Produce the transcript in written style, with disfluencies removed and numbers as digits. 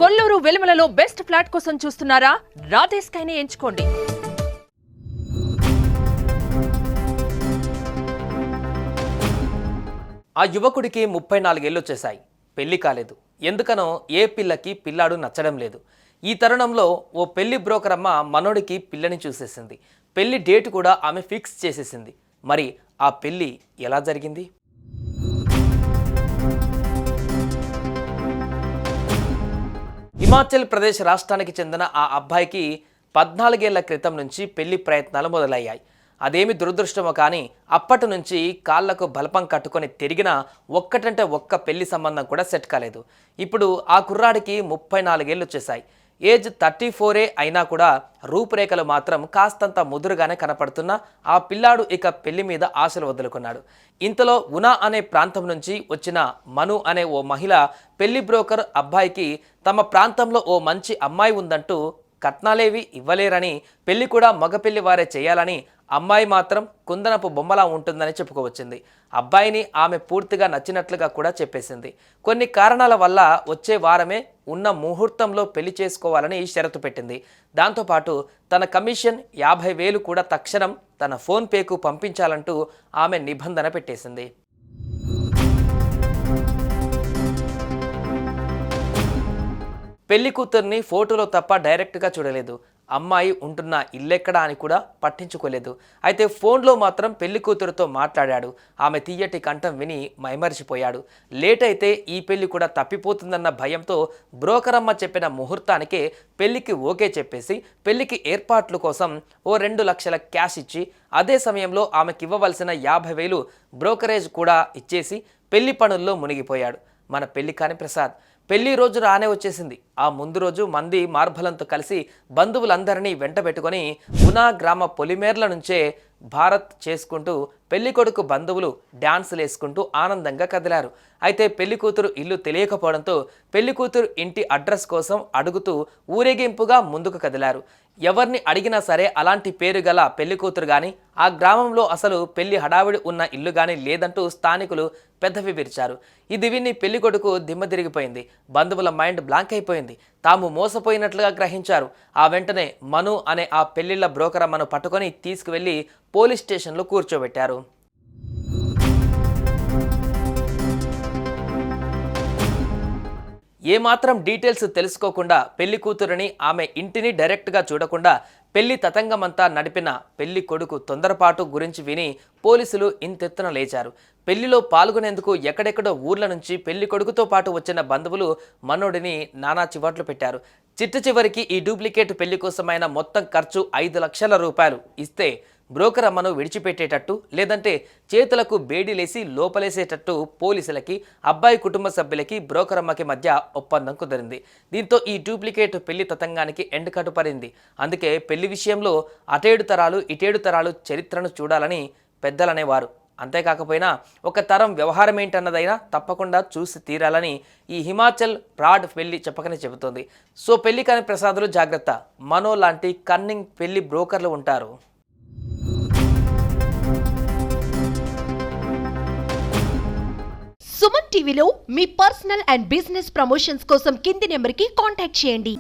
Kolluru వెలుమలలో best flat కోసం చూస్తున్నారా? రాధే స్కైని ఎంచుకోండి. ఆ యువకుడికి 34 ఏళ్ళు వచ్చేశాయి. పెళ్లి కాలేదు. ఎందుకనో ఏ పిల్లకి పిల్లాడు నచ్చడం లేదు. ఈ తరుణంలో ఓ పెళ్లి బ్రోకర్ అమ్మ మనోడికి పిల్లని చూసేసింది. పెళ్లి డేట్ కూడా ఆమె ఫిక్స్ చేసేసింది. మరి ఆ పెళ్లి ఎలా జరిగింది? హిమాచల్ ప్రదేశ్ రాష్ట్రానికి చెందిన ఆ అబ్బాయికి 14 ఏళ్ల క్రితం నుంచి పెళ్లి ప్రయత్నాలు మొదలయ్యాయి. అదేమి దురదృష్టమో కానీ అప్పటి నుంచి కాళ్లకు బలపం కట్టుకొని తిరిగినా ఒక్కటంటే ఒక్క పెళ్లి సంబంధం కూడా సెట్ కాలేదు. ఇప్పుడు ఆ కుర్రాడికి 34 ఏళ్ళు వచ్చేసాయి. ఏజ్ 34 అయినా కూడా రూపురేఖలు మాత్రం కాస్తంత ముదురుగానే కనపడుతున్నా ఆ పిల్లాడు ఇక పెళ్లి మీద ఆశలు వదులుకున్నాడు. ఇంతలో ఉనా అనే ప్రాంతం నుంచి వచ్చిన మను అనే ఓ మహిళ పెళ్లి బ్రోకర్ అబ్బాయికి తమ ప్రాంతంలో ఓ మంచి అమ్మాయి ఉందంటూ కట్నాలేవి ఇవ్వలేరని, పెళ్లి కూడా మగపెళ్లి వారే చేయాలని, అమ్మాయి మాత్రం కుందనపు బొమ్మలా ఉంటుందని చెప్పుకోవచ్చింది. అబ్బాయిని ఆమె పూర్తిగా నచ్చినట్లుగా కూడా చెప్పేసింది. కొన్ని కారణాల వల్ల వచ్చే వారమే ఉన్న ముహూర్తంలో పెళ్లి చేసుకోవాలని షరతు పెట్టింది. దాంతోపాటు తన కమిషన్ 50,000 కూడా తక్షణం తన ఫోన్ పేకు పంపించాలంటూ ఆమె నిబంధన పెట్టేసింది. పెళ్లి కూతుర్ని ఫోటోలో తప్ప డైరెక్ట్గా చూడలేదు. అమ్మాయి ఉంటున్న ఇల్లెక్కడా అని కూడా పట్టించుకోలేదు. అయితే ఫోన్లో మాత్రం పెళ్లి కూతురుతో మాట్లాడాడు. ఆమె తీయటి కంఠం విని మైమరిచిపోయాడు. లేట్ అయితే ఈ పెళ్లి కూడా తప్పిపోతుందన్న భయంతో బ్రోకర్ అమ్మ చెప్పిన ముహూర్తానికే పెళ్లికి ఓకే చెప్పేసి పెళ్లికి ఏర్పాట్ల కోసం ఓ 2 లక్షల క్యాష్ ఇచ్చి అదే సమయంలో ఆమెకి ఇవ్వవలసిన 50,000 బ్రోకరేజ్ కూడా ఇచ్చేసి పెళ్లి పనుల్లో మునిగిపోయాడు మన పెళ్లి కాని ప్రసాద్. పెళ్లి రోజు రానే వచ్చేసింది. ఆ ముందు రోజు మంది మార్బలంతో కలిసి బంధువులందరినీ వెంట పెట్టుకొని ఉనా గ్రామ పొలిమేర్ల నుంచే భారత్ చేసుకుంటూ పెళ్లి కొడుకు బంధువులు డ్యాన్సులు వేసుకుంటూ ఆనందంగా కదిలారు. అయితే పెళ్లి కూతురు ఇల్లు తెలియకపోవడంతో పెళ్లి కూతురు ఇంటి అడ్రస్ కోసం అడుగుతూ ఊరేగింపుగా ముందుకు కదిలారు. ఎవరిని అడిగినా సరే అలాంటి పేరు గల పెళ్లి కూతురు కానీ, ఆ గ్రామంలో అసలు పెళ్లి హడావిడి ఉన్న ఇల్లు కానీ లేదంటూ స్థానికులు పెద్దవి విరిచారు. ఇది విని పెళ్లి కొడుకు దిమ్మ తిరిగిపోయింది. బంధువుల మైండ్ బ్లాంక్ అయిపోయింది. తాము మోసపోయినట్లుగా గ్రహించారు. ఆ వెంటనే మను అనే ఆ పెళ్లిళ్ల బ్రోకర్ అమ్మను పట్టుకొని తీసుకువెళ్లి పోలీస్ స్టేషన్లో కూర్చోబెట్టారు. ఏమాత్రం డీటెయిల్స్ తెలుసుకోకుండా పెళ్లి కూతురుని ఆమె ఇంటిని డైరెక్ట్గా చూడకుండా పెళ్లి తతంగమంతా నడిపిన పెళ్లి కొడుకు తొందరపాటు గురించి విని పోలీసులు ఇంతెత్తున లేచారు. పెళ్లిలో పాల్గొనేందుకు ఎక్కడెక్కడో ఊర్ల నుంచి పెళ్లి కొడుకుతో పాటు వచ్చిన బంధువులు మనోడిని నానా చివాట్లు పెట్టారు. చివరికి ఈ డూప్లికేట్ పెళ్లి కోసమైన మొత్తం ఖర్చు 5 లక్షల రూపాయలు ఇస్తే బ్రోకర్ అమ్మను విడిచిపెట్టేటట్టు, లేదంటే చేతులకు బేడీలేసి లోపలేసేటట్టు పోలీసులకి, అబ్బాయి కుటుంబ సభ్యులకి బ్రోకర్ అమ్మకి మధ్య ఒప్పందం కుదిరింది. దీంతో ఈ డూప్లికేట్ పెళ్లి తతంగానికి ఎండ్ కట్టు పడింది. అందుకే పెళ్లి విషయంలో అటేడు తరాలు ఇటేడు తరాలు చరిత్రను చూడాలని పెద్దలనేవారు. అంతేకాకపోయినా ఒక తరం వ్యవహారం ఏంటన్నదైనా తప్పకుండా చూసి తీరాలని ఈ హిమాచల్ బ్రాడ్ పెళ్లి చెప్పకనే చెబుతోంది. సో పెళ్లి కాని ప్రసాదులు జాగ్రత్త, మనో లాంటి కన్నింగ్ పెళ్లి బ్రోకర్లు ఉంటారు. సుమన్ టీవీలో మీ పర్సనల్ అండ్ బిజినెస్ ప్రమోషన్స్ కోసం కింది నెంబర్కి కాంటాక్ట్ చేయండి.